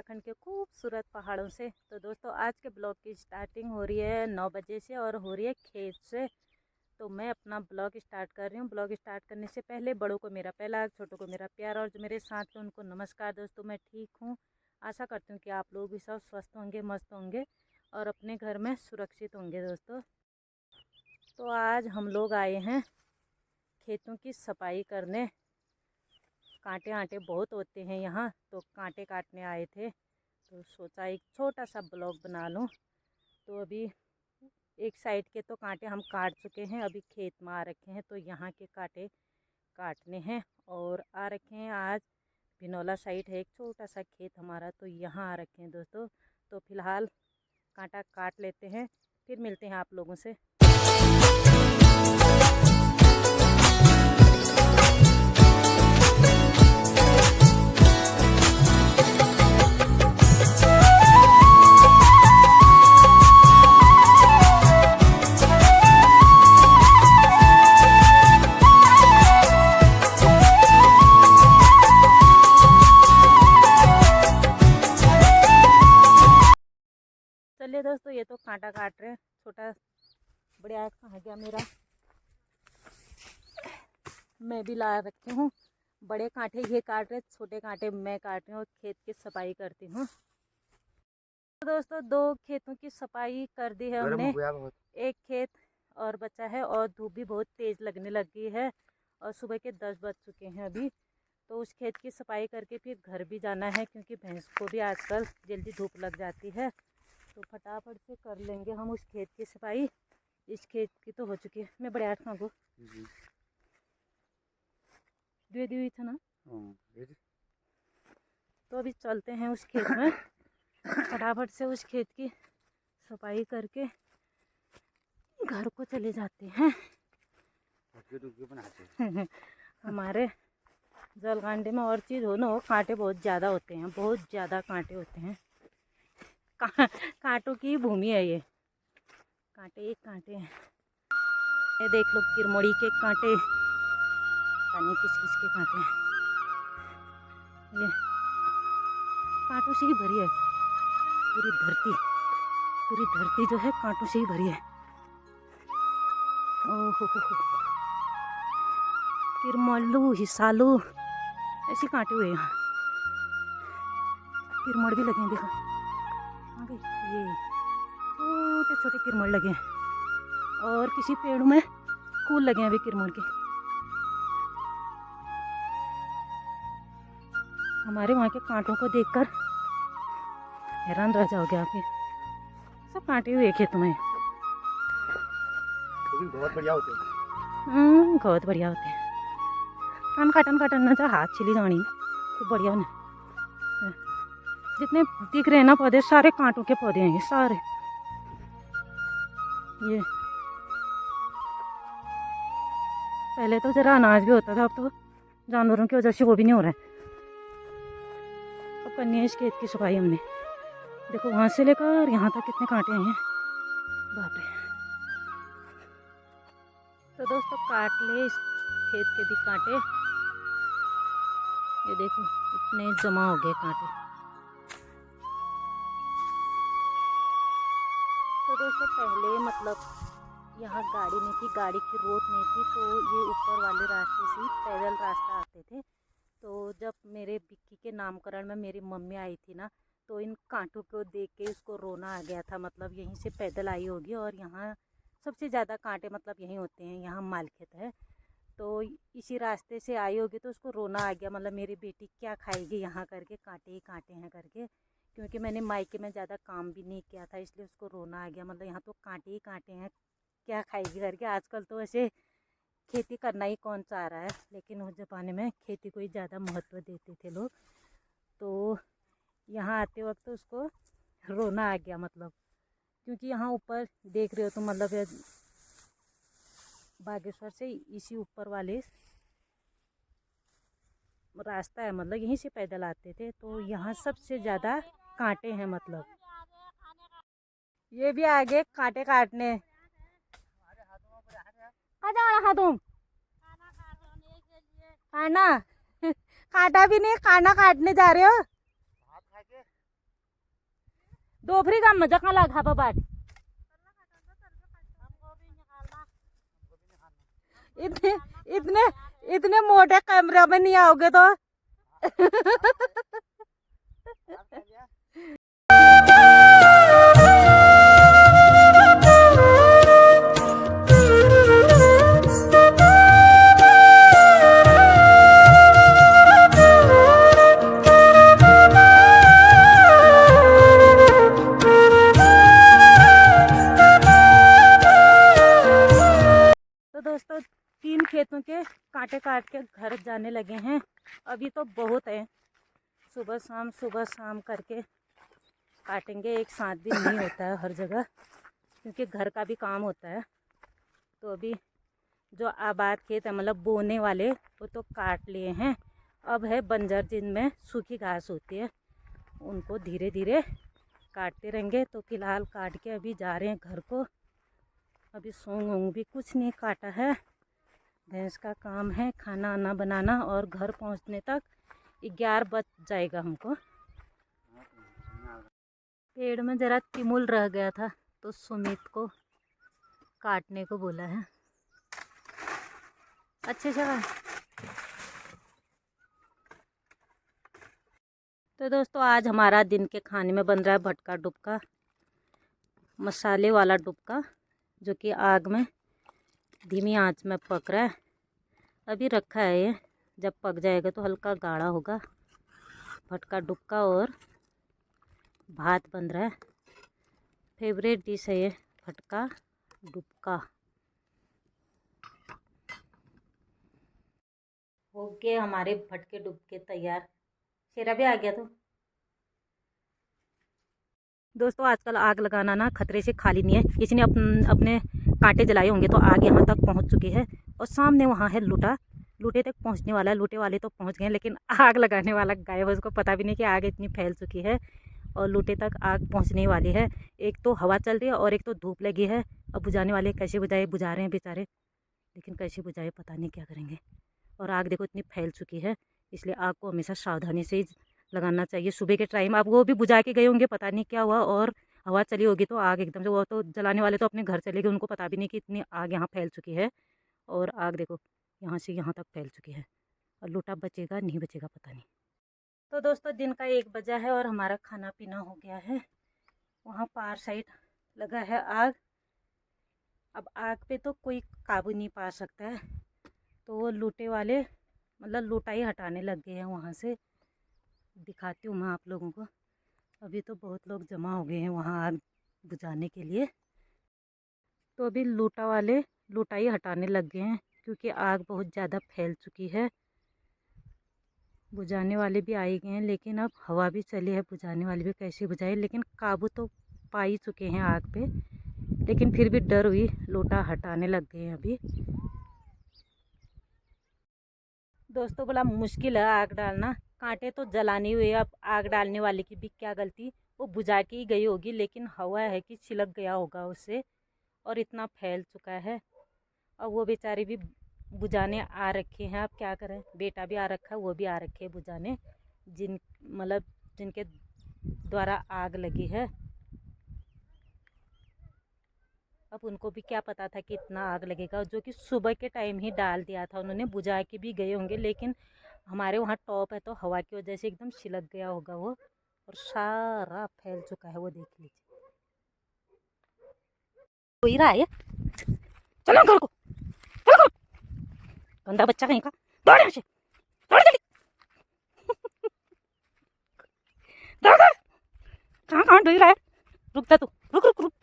उत्तराखंड के खूबसूरत पहाड़ों से। तो दोस्तों आज के ब्लॉग की स्टार्टिंग हो रही है 9 बजे से और हो रही है खेत से। तो मैं अपना ब्लॉग स्टार्ट कर रही हूँ। ब्लॉग स्टार्ट करने से पहले बड़ों को मेरा पहला, छोटों को मेरा प्यार और जो मेरे साथ हैं उनको नमस्कार। दोस्तों मैं ठीक हूँ, आशा करती हूँ कि आप लोग भी सब स्वस्थ होंगे, मस्त होंगे और अपने घर में सुरक्षित होंगे। दोस्तों तो आज हम लोग आए हैं खेतों की सफाई करने। कांटे आंटे बहुत होते हैं यहाँ, तो कांटे काटने आए थे। तो सोचा एक छोटा सा ब्लॉग बना लूँ। तो अभी एक साइड के तो कांटे हम काट चुके हैं, अभी खेत में आ रखे हैं तो यहाँ के कांटे काटने हैं। और आ रखे हैं आज भिनौला साइड है एक छोटा सा खेत हमारा, तो यहाँ आ रखे हैं दोस्तों। तो फिलहाल कांटा काट लेते हैं, फिर मिलते हैं आप लोगों से। चलिए दोस्तों, ये तो कांटा काट रहे हैं। छोटा बढ़िया कहाँ गया मेरा, मैं भी ला रखी हूँ। बड़े कांटे ये काट रहे, छोटे कांटे मैं काट रही हूँ और खेत की सफाई करती हूँ। तो दोस्तों 2 खेतों की सफाई कर दी है हमने, एक खेत और बचा है और धूप भी बहुत तेज़ लगने लगी है और सुबह के 10 बज चुके हैं अभी। तो उस खेत की सफाई करके फिर घर भी जाना है, क्योंकि भैंस को भी आजकल जल्दी धूप लग जाती है। तो फटाफट से कर लेंगे हम उस खेत की सफाई। इस खेत की तो हो चुकी है। मैं बड़े आठ खागो दे दी हुई था ना। तो अभी चलते हैं उस खेत में, फटाफट से उस खेत की सफाई करके घर को चले जाते हैं। हमारे जलगांडे में और चीज़ हो ना हो, कांटे बहुत ज़्यादा होते हैं, बहुत ज़्यादा कांटे होते हैं। कांटों की भूमि है ये, कांटे एक कांटे हैं। ये देख लो किरमोड़ी के कांटे, पानी किस किस के कांटे हैं। ये कांटों से ही भरी है पूरी धरती जो है कांटों से ही भरी है। ओहो किरमलू हिसालू ऐसे कांटे हुए यहाँ। किरमड़ भी लगे हैं, देखो आगे ये छोटे छोटे किरमड़ लगे हैं और किसी पेड़ में फूल लगे हैं अभी किरमड़ के। हमारे वहाँ के कांटों को देखकर हैरान रह जाओगे आप। ये सब कांटे हुए खेतों में, बहुत बढ़िया होते हैं। बहुत बढ़िया होते हैं। काटन काटन ना हाथ छिली जानी तो बढ़िया होने। जितने दिख रहे हैं ना पौधे, सारे कांटों के पौधे हैं ये सारे। ये पहले तो जरा अनाज भी होता था, अब तो जानवरों की वजह से वो भी नहीं हो रहा है। अब करनी है इस खेत की सफाई हमने। देखो वहाँ से लेकर यहाँ तक कितने कांटे हैं, बाप रे। तो दोस्तों काट ले इस खेत के भी कांटे। ये देखो इतने जमा हो गए कांटे। तो दोस्तों पहले मतलब यहाँ गाड़ी नहीं थी, गाड़ी की रोड नहीं थी, तो ये ऊपर वाले रास्ते से पैदल रास्ता आते थे। तो जब मेरे बिक्की के नामकरण में मेरी मम्मी आई थी ना, तो इन कांटों को देख के उसको रोना आ गया था। मतलब यहीं से पैदल आई होगी और यहाँ सबसे ज़्यादा कांटे मतलब यहीं होते हैं, यहाँ मालखेत है। तो इसी रास्ते से आई होगी तो उसको रोना आ गया, मतलब मेरी बेटी क्या खाएगी यहाँ करके, कांटे ही कांटे हैं करके। क्योंकि मैंने मायके में ज़्यादा काम भी नहीं किया था, इसलिए उसको रोना आ गया। मतलब यहाँ तो कांटे ही कांटे हैं, क्या खाएगी करके। आजकल तो वैसे खेती करना ही कौन चाह रहा है, लेकिन उस ज़माने में खेती को ही ज़्यादा महत्व देते थे लोग। तो यहाँ आते वक्त तो उसको रोना आ गया, मतलब क्योंकि यहाँ ऊपर देख रहे हो तो मतलब बागेश्वर से इसी ऊपर वाले रास्ता है, मतलब यहीं से पैदल आते थे। तो यहाँ सबसे ज़्यादा कांटे हैं। मतलब ये भी आगे कांटे काटने कहाँ जा रहा तुम? खाना काटा भी नहीं, खाना काटने जा रहे हो? दोपहरी का मजा कहाँ लगा बाट। इतने इतने इतने मोटे कैमरे में नहीं आओगे तो। दोस्तों 3 खेतों के कांटे काट के घर जाने लगे हैं। अभी तो बहुत है, सुबह शाम करके काटेंगे। एक साथ भी नहीं होता है हर जगह, क्योंकि घर का भी काम होता है। तो अभी जो आबाद खेत है मतलब बोने वाले, वो तो काट लिए हैं। अब है बंजर जिनमें सूखी घास होती है, उनको धीरे धीरे काटते रहेंगे। तो फिलहाल काट के अभी जा रहे हैं घर को। अभी सोंग भी कुछ नहीं काटा है। भैंस का काम है खाना वाना बनाना, और घर पहुंचने तक 11 बज जाएगा हमको। पेड़ में ज़रा तिमुल रह गया था, तो सुमित को काटने को बोला है। अच्छे से। तो दोस्तों आज हमारा दिन के खाने में बन रहा है भटका डुबका, मसाले वाला डुबका, जो कि आग में धीमी आंच में पक रहा है। अभी रखा है ये, जब पक जाएगा तो हल्का गाढ़ा होगा। भटका डुबका और भात बन रहा है। फेवरेट डिश है ये भटका डुबका। हो गए हमारे भटके डुबके तैयार। शेरा भी आ गया। तो दोस्तों आजकल आग लगाना ना खतरे से खाली नहीं है। किसी ने अपने कांटे जलाए होंगे तो आग यहाँ तक पहुँच चुकी है। और सामने वहाँ है लूटा, लूटे तक पहुँचने वाला है। लूटे वाले तो पहुँच गए, लेकिन आग लगाने वाला गायब है। उसको पता भी नहीं कि आग इतनी फैल चुकी है और लूटे तक आग पहुँचने वाली है। एक तो हवा चल रही है और एक तो धूप लगी है। अब बुझाने वाले कैसे बुझाए, बुझा रहे हैं बेचारे, लेकिन कैसे बुझाए पता नहीं क्या करेंगे। और आग देखो इतनी फैल चुकी है, इसलिए आग को हमेशा सावधानी से ही लगाना चाहिए। सुबह के टाइम आप वो भी बुझा के गए होंगे, पता नहीं क्या हुआ, और हवा चली होगी तो आग एकदम से, वो तो जलाने वाले तो अपने घर चले गए, उनको पता भी नहीं कि इतनी आग यहाँ फैल चुकी है। और आग देखो यहाँ से यहाँ तक फैल चुकी है। और लूटा बचेगा नहीं बचेगा पता नहीं। तो दोस्तों दिन का 1 बजा है और हमारा खाना पीना हो गया है। वहाँ पार साइड लगा है आग। अब आग पे तो कोई काबू नहीं पा सकता है, तो वो लूटे वाले मतलब लूटा ही हटाने लग गए हैं वहाँ से। दिखाती हूँ मैं आप लोगों को। अभी तो बहुत लोग जमा हो गए हैं वहाँ आग बुझाने के लिए। तो अभी लूटा वाले लूटा ही हटाने लग गए हैं, क्योंकि आग बहुत ज़्यादा फैल चुकी है। बुझाने वाले भी आए गए हैं, लेकिन अब हवा भी चली है, बुझाने वाले भी कैसे बुझाए। लेकिन काबू तो पा ही चुके हैं आग पे, लेकिन फिर भी डर हुई, लोटा हटाने लग गए हैं अभी। दोस्तों बड़ा मुश्किल है आग डालना। कांटे तो जलाने हुए, अब आग डालने वाले की भी क्या गलती, वो बुझा के ही गई होगी, लेकिन हवा है कि छिलक गया होगा उससे, और इतना फैल चुका है। अब वो बेचारे भी बुझाने आ रखे हैं। अब क्या करें, बेटा भी आ रखा है, वो भी आ रखे हैं बुझाने, मतलब जिनके द्वारा आग लगी है। अब उनको भी क्या पता था कि इतना आग लगेगा, जो कि सुबह के टाइम ही डाल दिया था उन्होंने। बुझा के भी गए होंगे, लेकिन हमारे वहाँ टॉप है तो हवा की वजह से एकदम छिलक गया होगा वो, और सारा फैल चुका है। वो देख लीजिए, हो ही रहा है। चलो घर को, चलो गंदा बच्चा कहीं का, दौड़ यहाँ से, दौड़ जल्दी, दौड़ दौड़। कहाँ कहाँ डोल रहा है, रुक जा तू, रुक रुक रुक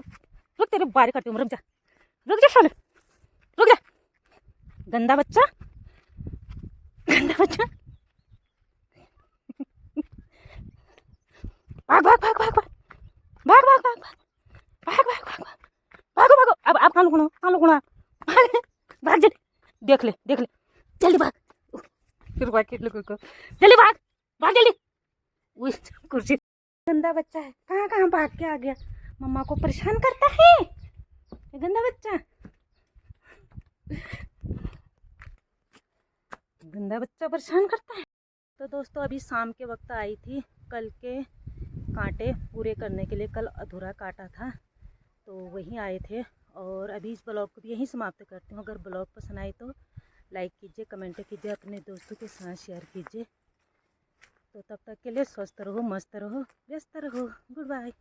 रुक, तेरे बारी करती हूँ, रुक जा साले, रुक जा गंदा बच्चा, गंदा बच्चा। भाग भाग भाग भाग भाग भाग भाग भाग भाग भाग भाग भागो भागो। अब कहाँ लुकना, कहाँ लुकना, भाग जल्दी, देख ले जल्दी भाग, फिर भाग जल्दी भाग भाग जल्दी। कुर्सी, गंदा बच्चा है, कहाँ कहाँ भाग के आ गया, मम्मा को परेशान करता है ये गंदा बच्चा, गंदा बच्चा परेशान करता है। तो दोस्तों अभी शाम के वक्त आई थी। कल के कांटे पूरे करने के लिए कल अधूरा काटा था, तो वहीं आए थे। और अभी इस ब्लॉग को भी यहीं समाप्त करती हूँ। अगर ब्लॉग पसंद आए तो लाइक कीजिए, कमेंट कीजिए, अपने दोस्तों के साथ शेयर कीजिए। तो तब तक के लिए स्वस्थ रहो, मस्त रहो, व्यस्त रहो। Good bye.